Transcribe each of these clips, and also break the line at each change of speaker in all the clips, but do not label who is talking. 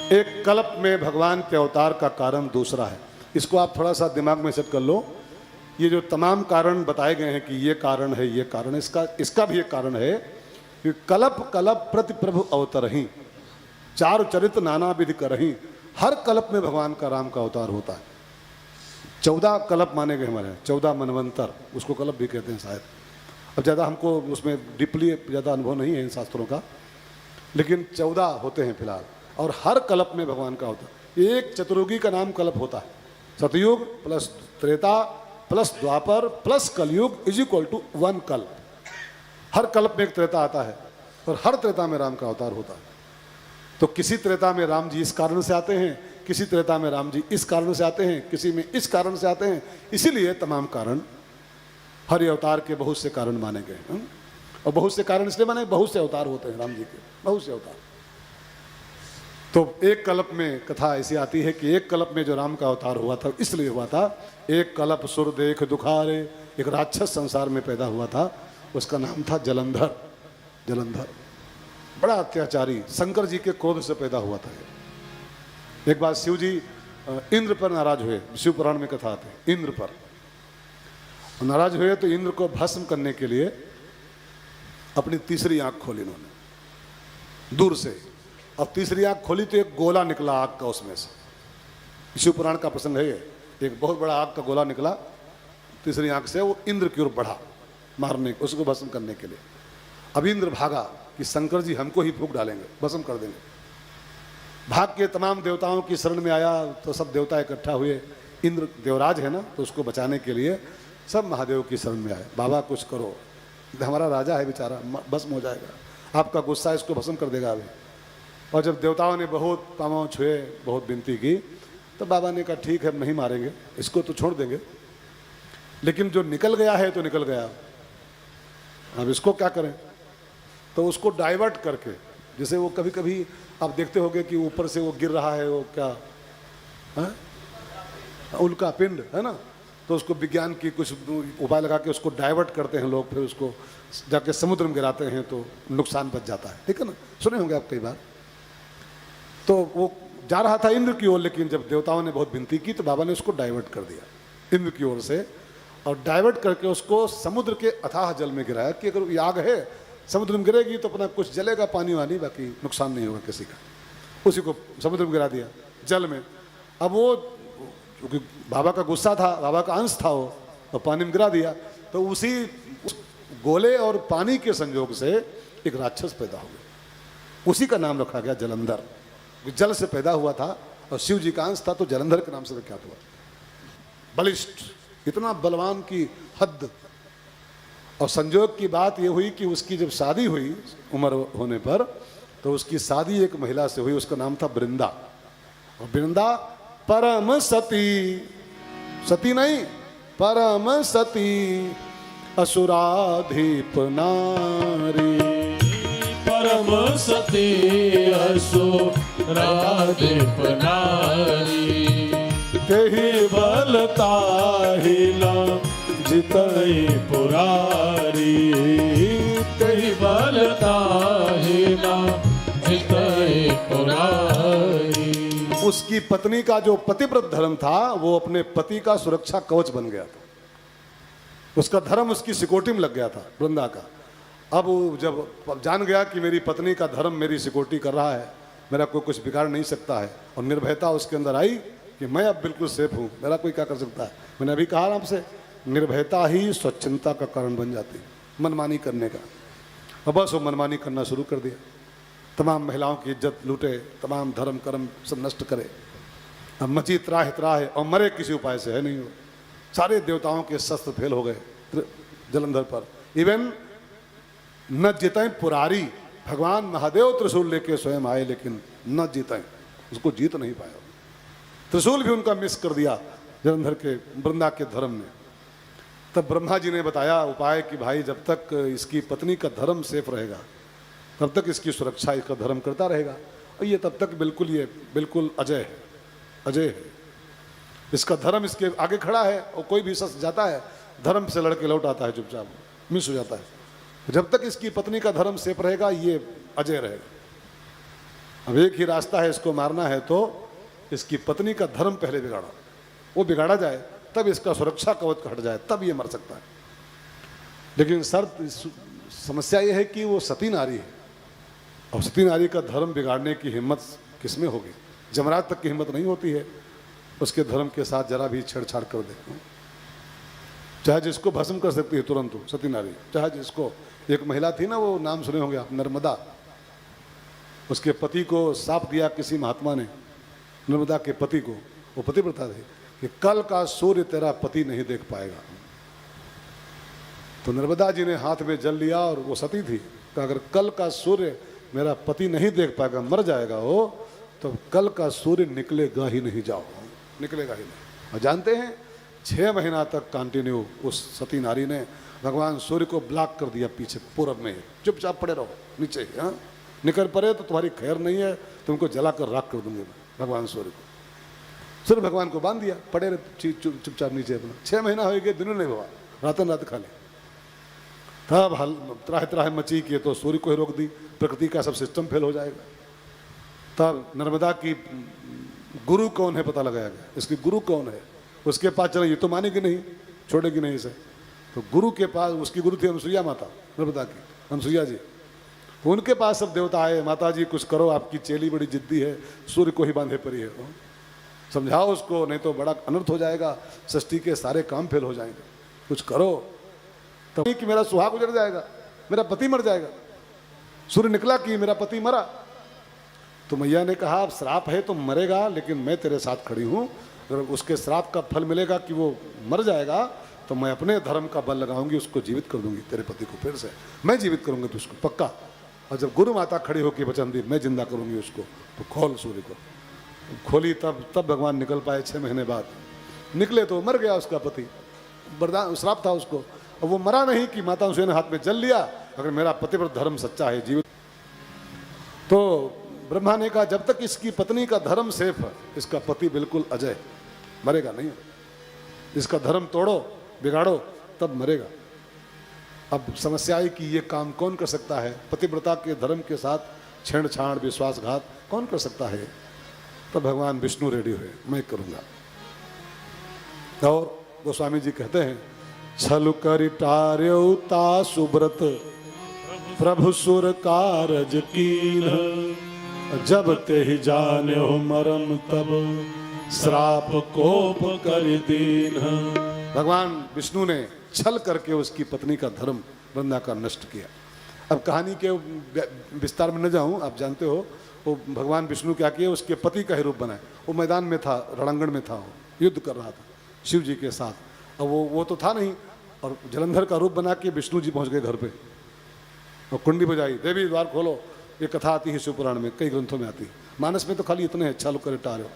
एक कल्प में भगवान के अवतार का कारण दूसरा है। इसको आप थोड़ा सा दिमाग में सेट कर लो। ये जो तमाम कारण बताए गए हैं कि ये कारण है, ये कारण, इसका भी एक कारण है कि कल्प कल्प प्रति प्रभु अवतरही, चार चरित नाना विधि करही। हर कल्प में भगवान का, राम का अवतार होता है। 14 कल्प माने गए हमारे, 14 मनवंतर, उसको कल्प भी कहते हैं शायद। अब ज़्यादा हमको उसमें डीपली ज़्यादा अनुभव नहीं है इन शास्त्रों का, लेकिन 14 होते हैं फिलहाल। और हर कल्प में भगवान का होता है। एक चतुर्युगी का नाम कल्प होता है। सतयुग प्लस त्रेता प्लस द्वापर प्लस कलयुग इज इक्वल टू 1 कल्प। हर कल्प में एक त्रेता आता है और हर त्रेता में राम का अवतार होता है। तो किसी त्रेता में राम जी इस कारण से आते हैं, किसी त्रेता में राम जी इस कारण से आते हैं, किसी में इस कारण से आते हैं। इसीलिए तमाम कारण, हर अवतार के बहुत से कारण माने गए। और बहुत से कारण इसलिए माने, बहुत से अवतार होते हैं राम जी के, बहुत से अवतार। तो एक कल्प में कथा ऐसी आती है कि एक कल्प में जो राम का अवतार हुआ था इसलिए हुआ था, एक कल्प सुर देख दुखारे, एक राक्षस संसार में पैदा हुआ था, उसका नाम था जलंधर। जलंधर बड़ा अत्याचारी, शंकर जी के क्रोध से पैदा हुआ था। एक बार शिव जी इंद्र पर नाराज हुए, शिव पुराण में कथा आती है। इंद्र पर नाराज हुए तो इंद्र को भस्म करने के लिए अपनी तीसरी आंख खोली इन्होंने दूर से। अब तीसरी आंख खोली तो एक गोला निकला आग का उसमें से। शिव पुराण का प्रसंग है ये। एक बहुत बड़ा आग का गोला निकला तीसरी आंख से, वो इंद्र की ओर बढ़ा मारने, उसको भस्म करने के लिए। अब इंद्र भागा कि शंकर जी हमको ही फूंक डालेंगे, भस्म कर देंगे। भाग के तमाम देवताओं की शरण में आया तो सब देवता इकट्ठा हुए। इंद्र देवराज है ना, तो उसको बचाने के लिए सब महादेव की शरण में आए। बाबा कुछ करो, हमारा राजा है बेचारा, भस्म हो जाएगा, आपका गुस्सा इसको भस्म कर देगा अभी। और जब देवताओं ने बहुत पाँव छुए, बहुत विनती की, तो बाबा ने कहा ठीक है, नहीं मारेंगे इसको, तो छोड़ देंगे, लेकिन जो निकल गया है तो निकल गया, अब इसको क्या करें। तो उसको डाइवर्ट करके, जैसे वो कभी कभी आप देखते होंगे कि ऊपर से वो गिर रहा है, वो क्या है, उल्का पिंड है ना, तो उसको विज्ञान की कुछ उपाय लगा के उसको डाइवर्ट करते हैं लोग, फिर उसको जाके समुद्र में गिराते हैं तो नुकसान बच जाता है, ठीक है ना, सुने होंगे आप कई बार। तो वो जा रहा था इंद्र की ओर, लेकिन जब देवताओं ने बहुत विनती की तो बाबा ने उसको डाइवर्ट कर दिया इंद्र की ओर से, और डाइवर्ट करके उसको समुद्र के अथाह जल में गिराया कि अगर ये आग है समुद्र में गिरेगी तो अपना कुछ जलेगा पानी वानी, बाकी नुकसान नहीं होगा किसी का। उसी को समुद्र में गिरा दिया जल में। अब वो क्योंकि बाबा का गुस्सा था, बाबा का अंश था वो, और पानी में गिरा दिया, तो उसी गोले और पानी के संयोग से एक राक्षस पैदा हो गया। उसी का नाम रखा गया जलंधर। जल से पैदा हुआ था और शिव जी का अंश था, तो जलंधर के नाम से विख्यात हुआ। बलिष्ठ, इतना बलवान की हद। और संयोग की बात यह हुई कि उसकी जब शादी हुई उम्र होने पर, तो उसकी शादी एक महिला से हुई, उसका नाम था वृंदा। और वृंदा परम सती, सती नहीं परम सती, असुराधीप नारी,
परम सती असुराधीप नारी,
तेहि
बलता हिला जितई पुरारी, तेहि बलता हिला जितई पुरारी।
उसकी पत्नी का जो पतिव्रत धर्म था, वो अपने पति का सुरक्षा कवच बन गया था। उसका धर्म उसकी सिकोटी में लग गया था वृंदा का। अब जब जान गया कि मेरी पत्नी का धर्म मेरी सिकोटी कर रहा है, मेरा कोई कुछ बिगाड़ नहीं सकता है, और निर्भयता उसके अंदर आई कि मैं अब बिल्कुल सेफ हूँ, मेरा कोई क्या कर सकता है। मैंने अभी कहा आपसे, निर्भयता ही स्वच्छंदता का कारण बन जाती है, मनमानी करने का। अब बस वो मनमानी करना शुरू कर दिया, तमाम महिलाओं की इज्जत लूटे, तमाम धर्म कर्म सब नष्ट करे। अब मची त्राह त्राह, और मरे किसी उपाय से है नहीं हो। सारे देवताओं के शस्त्र फेल हो गए जलंधर पर। इवन न जीतें पुरारी, भगवान महादेव त्रिशूल लेके स्वयं आए, लेकिन न जीतें, उसको जीत नहीं पाया। त्रिशूल भी उनका मिस कर दिया जलंधर के वृंदा के धर्म ने। तब ब्रह्मा जी ने बताया उपाय कि भाई जब तक इसकी पत्नी का धर्म सेफ रहेगा तब तक इसकी सुरक्षा इसका धर्म करता रहेगा, और ये तब तक बिल्कुल अजय है, अजय है। इसका धर्म इसके आगे खड़ा है, और कोई भी शख्स जाता है धर्म से लड़के लौट आता है, चुपचाप मिस हो जाता है। जब तक इसकी पत्नी का धर्म सेफ रहेगा ये अजय रहेगा। अब एक ही रास्ता है इसको मारना है, तो इसकी पत्नी का धर्म पहले बिगाड़ो, वो बिगाड़ा जाए तब इसका सुरक्षा कवच हट जाए, तब ये मर सकता है। लेकिन समस्या ये है कि वो सती नारी है, और सती नारी का धर्म बिगाड़ने की हिम्मत किसमें होगी? जमराज तक की हिम्मत नहीं होती है उसके धर्म के साथ जरा भी छेड़छाड़ कर दे। चाहे जिसको भस्म कर सकती है तुरंत सती नारी, चाहे जिसको। एक महिला थी ना, वो नाम सुने होंगे आप, नर्मदा। उसके पति को साप दिया किसी महात्मा ने, नर्मदा के पति को, वो पतिव्रता थे, कि कल का सूर्य तेरा पति नहीं देख पाएगा। तो नर्मदा जी ने हाथ में जल लिया, और वो सती थी, तो अगर कल का सूर्य मेरा पति नहीं देख पाएगा, मर जाएगा वो, तो कल का सूर्य निकलेगा ही नहीं, जाओ, निकलेगा ही नहीं। और जानते हैं 6 महीना तक कंटिन्यू उस सती नारी ने भगवान सूर्य को ब्लॉक कर दिया पीछे पूरब में, चुपचाप पड़े रहो नीचे। हाँ, निकल पड़े तो तुम्हारी खैर नहीं है, तुमको जलाकर राख कर दूंगे भगवान सूर्य को। सूर्य भगवान को बांध दिया, पड़े रहे चुपचाप नीचे अपना। 6 महीना हो गए, दिनों नहीं हुआ, रातन रात खा ले। तब त्राह त्राह मची के तो सूर्य को ही रोक दी, प्रकृति का सब सिस्टम फेल हो जाएगा। तब नर्मदा की गुरु कौन है पता लगाया गया, इसकी गुरु कौन है, उसके पास चला, ये तो मानेगी नहीं, छोड़ेगी नहीं इसे। तो गुरु के पास, उसकी गुरु थी अनुसुईया माता, नर्मदा की अनुसुईया जी। उनके पास सब देवता आए, माता जी कुछ करो, आपकी चेली बड़ी जिद्दी है, सूर्य को ही बांधे पड़ी है, समझाओ उसको, नहीं तो बड़ा अनर्थ हो जाएगा, षष्ठी के सारे काम फेल हो जाएंगे, कुछ करो। तब कि मेरा सुहाग गुजर जाएगा, मेरा पति मर जाएगा। सूर्य निकला कि मेरा पति मरा। तो मैया ने कहा, अब श्राप है तो मरेगा, लेकिन मैं तेरे साथ खड़ी हूँ, अगर उसके श्राप का फल मिलेगा कि वो मर जाएगा, तो मैं अपने धर्म का बल लगाऊंगी, उसको जीवित कर दूंगी, तेरे पति को फिर से मैं जीवित करूंगी तो उसको पक्का। और जब गुरु माता खड़ी होकर वचन दी, मैं जिंदा करूंगी उसको, तो खोल सूर्य को। खोली तब भगवान निकल पाए 6 महीने बाद। निकले तो मर गया उसका पति, वरदान श्राप था उसको, और वो मरा नहीं कि माता उसे ने हाथ में जल लिया, अगर मेरा पतिव्रत धर्म सच्चा है जीवित। तो ब्रह्मा ने कहा, जब तक इसकी पत्नी का धर्म सेफ है, इसका पति बिल्कुल अजय, मरेगा नहीं। इसका धर्म तोड़ो, बिगाड़ो, तब मरेगा। अब समस्या है कि ये काम कौन कर सकता है? पतिव्रता के धर्म के साथ छेड़छाड़, विश्वासघात कौन कर सकता है? तब भगवान विष्णु रेडी हुए, मैं करूंगा। और गोस्वामी जी कहते हैं, छल कर टार्यौता सुब्रत प्रभु सुर कारज कीन, जब ते ही जाने हो मरम तब श्राप कोप कर दीन। भगवान विष्णु ने छल करके उसकी पत्नी का धर्म वृंदा का नष्ट किया। अब कहानी के विस्तार में न जाऊं, आप जानते हो वो भगवान विष्णु क्या किए, उसके पति का ही रूप बनाए। वो मैदान में था, रणांगण में था, वो युद्ध कर रहा था शिव जी के साथ। अब वो तो था नहीं, और जलंधर का रूप बना के विष्णु जी पहुंच गए घर पे, और कुंडी बजाई, देवी द्वार खोलो। ये कथा आती है शिव पुराण में, कई ग्रंथों में आती है, मानस में तो खाली इतने हैं, छल कर टार्यो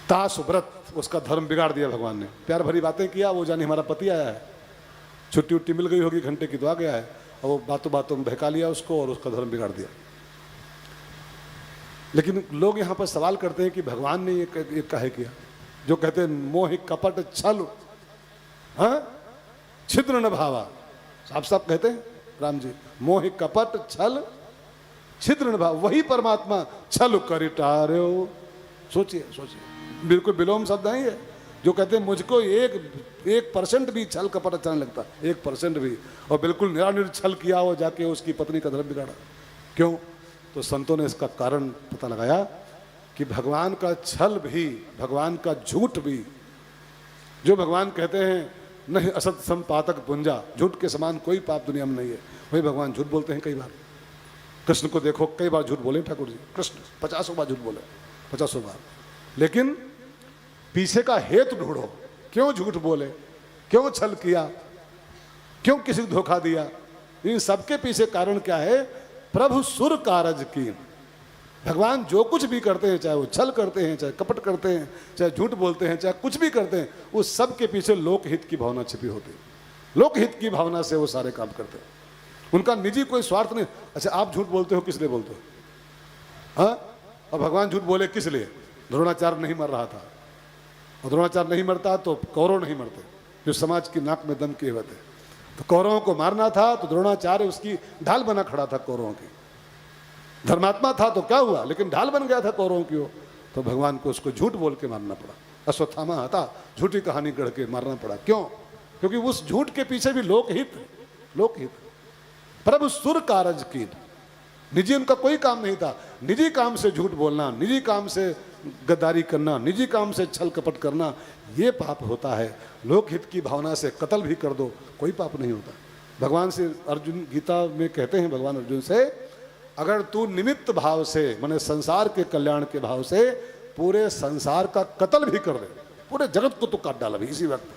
ता सुब्रत, उसका धर्म बिगाड़ दिया भगवान ने। प्यार भरी बातें किया, वो जाने हमारा पति आया है, छुट्टी उट्टी मिल गई होगी घंटे की, तो आ गया है, और वो बातों बातों में बहका लिया उसको, और उसका धर्म बिगाड़ दिया। लेकिन लोग यहाँ पर सवाल करते हैं कि भगवान ने ये काहे किया? जो कहते हैं मोह कपट छल, हाँ, छिद्र न भावा, साफ साफ कहते हैं राम जी, मोह कपट छल छिद्र न भाव, वही परमात्मा छल कर टार्यो। सोचिए सोचिए, बिल्कुल विलोम शब्द नहीं है। जो कहते हैं मुझको 1% भी छल कपट अच्छा नहीं लगता, 1% भी, और बिल्कुल निरानिर छल किया हो, जाके उसकी पत्नी का धर्म बिगाड़ा। क्यों? तो संतों ने इसका कारण पता लगाया कि भगवान का छल भी, भगवान का झूठ भी, जो भगवान कहते हैं नहीं असत संपातक पुंजा, झूठ के समान कोई पाप दुनिया में नहीं है, वही भगवान झूठ बोलते हैं। कई बार कृष्ण को देखो, कई बार झूठ बोले ठाकुर जी, कृष्ण 50 बार झूठ बोले, 50 बार। लेकिन पीछे का हेतु ढूंढो, क्यों झूठ बोले, क्यों छल किया, क्यों किसी को धोखा दिया? इन सबके पीछे कारण क्या है? प्रभु सुर कारज कीन। भगवान जो कुछ भी करते हैं, चाहे वो छल करते हैं, चाहे कपट करते हैं, चाहे झूठ बोलते हैं, चाहे कुछ भी करते हैं, उस सब के पीछे लोकहित की भावना छिपी होती है। लोकहित की भावना से वो सारे काम करते हैं, उनका निजी कोई स्वार्थ नहीं। अच्छा, आप झूठ बोलते हो, किस लिए बोलते हो? हाँ, और भगवान झूठ बोले किस लिए? द्रोणाचार्य नहीं मर रहा था, और द्रोणाचार्य नहीं मरता तो कौरव नहीं मरते, जो समाज की नाक में दम किए हुए थे। तो कौरवों को मारना था, तो द्रोणाचार्य उसकी ढाल बना खड़ा था कौरवों की। धर्मात्मा था तो क्या हुआ, लेकिन ढाल बन गया था कौरवों की ओर, तो भगवान को उसको झूठ बोल के मारना पड़ा। अश्वत्थामा था, झूठी कहानी गढ़ के मारना पड़ा। क्यों? क्योंकि उस झूठ के पीछे भी लोकहित, लोकहित। प्रभु सुर कारज की, निजी उनका कोई काम नहीं था। निजी काम से झूठ बोलना, निजी काम से गद्दारी करना, निजी काम से छल कपट करना, ये पाप होता है। लोकहित की भावना से कत्ल भी कर दो, कोई पाप नहीं होता। भगवान से अर्जुन, गीता में कहते हैं भगवान अर्जुन से, अगर तू निमित्त भाव से, माने संसार के कल्याण के भाव से पूरे संसार का कत्ल भी कर दे, पूरे जगत को तो काट डाला भी इसी वक्त,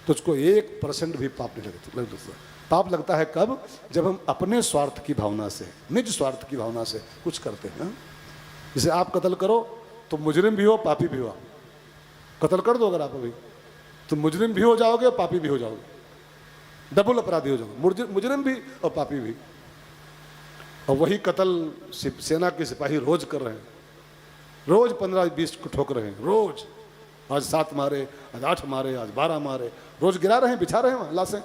तुझको 1% भी पाप नहीं लगता। पाप लगता है कब? जब हम अपने स्वार्थ की भावना से, निज स्वार्थ की भावना से कुछ करते हैं। जैसे आप कत्ल करो तो मुजरिम भी हो, पापी भी हो। कत्ल कर दो अगर आप अभी, तो मुजरिम भी हो जाओगे और पापी भी हो जाओगे, डबल अपराधी हो जाओगे, मुजरिम भी और पापी भी। और वही कत्ल सेना के सिपाही रोज कर रहे हैं, रोज 15-20 को ठोक रहे हैं, रोज। आज 7 मारे, आज 8 मारे, आज 12 मारे, रोज गिरा रहे हैं, बिछा रहे हैं वहां लाशें।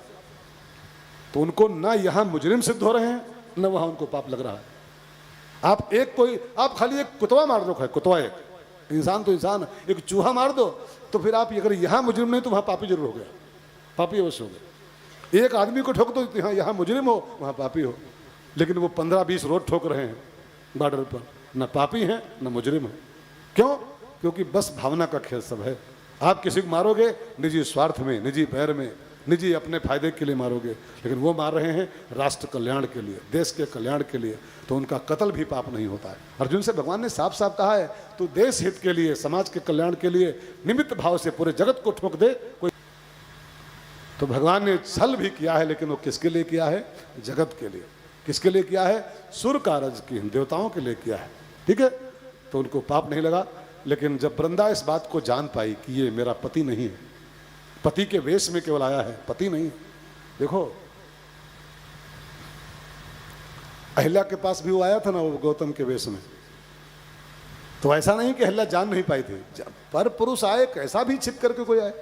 तो उनको ना यहाँ मुजरिम सिद्ध हो रहे हैं, न वहां उनको पाप लग रहा है। आप खाली एक कुतवा मार दो, कुतवा, एक इंसान तो इंसान, एक चूहा मार दो, तो फिर आप अगर यहाँ मुजरिम नहीं तो वहां पापी जरूर हो गया, पापी अवश्य हो गया। एक आदमी को ठोक दो, यहाँ मुजरिम हो, वहां पापी हो। लेकिन वो 15-20 रोज ठोक रहे हैं बॉर्डर पर, न पापी हैं न मुजरिम है। क्यों? क्योंकि बस भावना का खेल सब है। आप किसी को मारोगे निजी स्वार्थ में, निजी पैर में, निजी अपने फायदे के लिए मारोगे, लेकिन वो मार रहे हैं राष्ट्र कल्याण के लिए, देश के कल्याण के लिए, तो उनका कत्ल भी पाप नहीं होता है। अर्जुन से भगवान ने साफ साफ कहा है, तू देश हित के लिए, समाज के कल्याण के लिए निमित्त भाव से पूरे जगत को ठोक दे कोई। तो भगवान ने छल भी किया है, लेकिन वो किसके लिए किया है? जगत के लिए। किसके लिए किया है? सुर कारज की, देवताओं के लिए किया है। ठीक है, तो उनको पाप नहीं लगा। लेकिन जब वृंदा इस बात को जान पाई कि ये मेरा पति नहीं है, पति के वेश में केवल आया है, पति नहीं। देखो अहिल्या के पास भी वो आया था ना, वो गौतम के वेश में, तो ऐसा नहीं कि अहिल्या जान नहीं पाई थी। पर पुरुष आए, कैसा भी छिप करके कोई आए,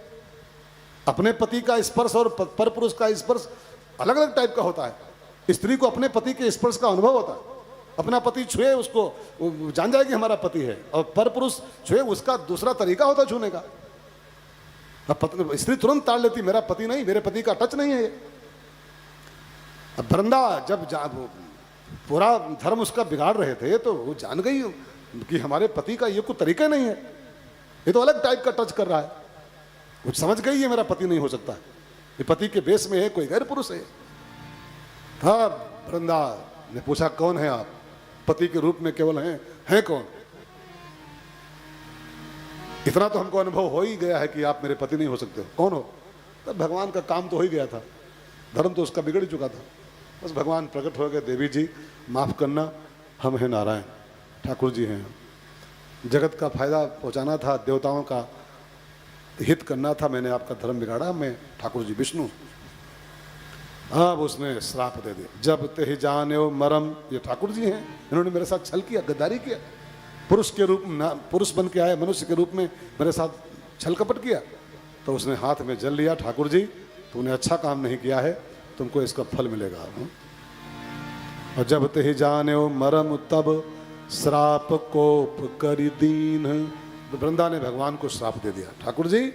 अपने पति का स्पर्श और पर पुरुष का स्पर्श अलग अलग टाइप का होता है। स्त्री को अपने पति के स्पर्श का अनुभव होता है, अपना पति छुए उसको जान जाएगी हमारा पति है, और पर पुरुष छुए उसका दूसरा तरीका होता है छूने का। अब स्त्री तुरंत ताड़ लेती, मेरा पति नहीं, मेरे पति का टच नहीं है ये। अब वृंदा जब पूरा धर्म उसका बिगाड़ रहे थे, तो वो जान गई कि हमारे पति का ये कोई तरीका नहीं है, ये तो अलग टाइप का टच कर रहा है। वो समझ गई ये मेरा पति नहीं हो सकता, ये पति के बेस में है, कोई गैर पुरुष है। हाँ, वृंदा ने पूछा, कौन है आप? पति के रूप में केवल हैं कौन? इतना तो हमको अनुभव हो ही गया है कि आप मेरे पति नहीं हो सकते हो, कौन हो? तब भगवान का काम तो हो ही गया था, धर्म तो उसका बिगड़ चुका था। बस भगवान प्रकट हो गए, देवी जी माफ करना, हम हैं नारायण, ठाकुर जी हैं। जगत का फायदा पहुंचाना था, देवताओं का हित करना था, मैंने आपका धर्म बिगाड़ा, मैं ठाकुर जी विष्णु। अब उसने श्राप दे दिया, जब ते जाने मरम, ये ठाकुर जी हैं, इन्होंने मेरे साथ छल किया, गद्दारी किया, पुरुष के रूप में, पुरुष बन के आए, मनुष्य के रूप में मेरे साथ छल कपट किया। तो उसने हाथ में जल लिया, ठाकुर जी तूने अच्छा काम नहीं किया है, तुमको इसका फल मिलेगा। और जब ते जाने मरम तब श्राप कोप करी दीन। वृंदा ने भगवान को श्राप दे दिया, ठाकुर जी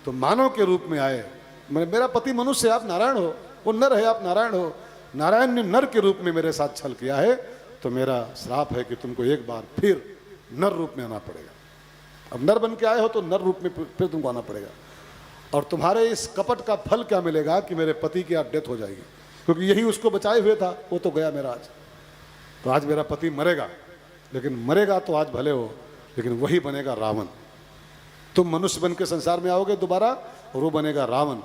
तो मानव के रूप में आए, मेरा पति मनुष्य है, आप नारायण हो, वो नर है, आप नारायण हो, नारायण ने नर के रूप में मेरे साथ छल किया है, तो मेरा श्राप है कि तुमको एक बार फिर नर रूप में आना पड़ेगा। अब नर बन के आए हो तो नर रूप में फिर तुमको आना पड़ेगा, और तुम्हारे इस कपट का फल क्या मिलेगा कि मेरे पति की आज डेथ हो जाएगी, क्योंकि यही उसको बचाए हुए था, वो तो गया मेरा आज। तो आज मेरा पति मरेगा, लेकिन मरेगा तो आज भले हो, लेकिन वही बनेगा रावण। तुम मनुष्य बन के संसार में आओगे दोबारा, और वो बनेगा रावण।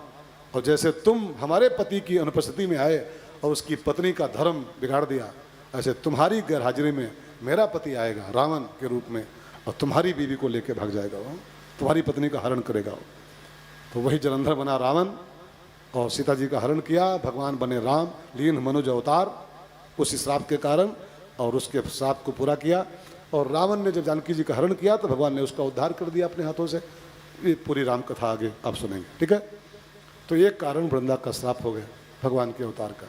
और जैसे तुम हमारे पति की अनुपस्थिति में आए और उसकी पत्नी का धर्म बिगाड़ दिया, ऐसे तुम्हारी गैरहाजिरी में मेरा पति आएगा रावण के रूप में, और तुम्हारी बीवी को लेके भाग जाएगा वो, तुम्हारी पत्नी का हरण करेगा वो। तो वही जलंधर बना रावण, और सीता जी का हरण किया, भगवान बने राम, लीन मनुज अवतार उस श्राप के कारण, और उसके श्राप को पूरा किया। और रावण ने जब जानकी जी का हरण किया तो भगवान ने उसका उद्धार कर दिया अपने हाथों से। ये पूरी राम कथा आगे आप सुनेंगे, ठीक है। तो ये कारण वृंदा का श्राप हो गया भगवान के अवतार का।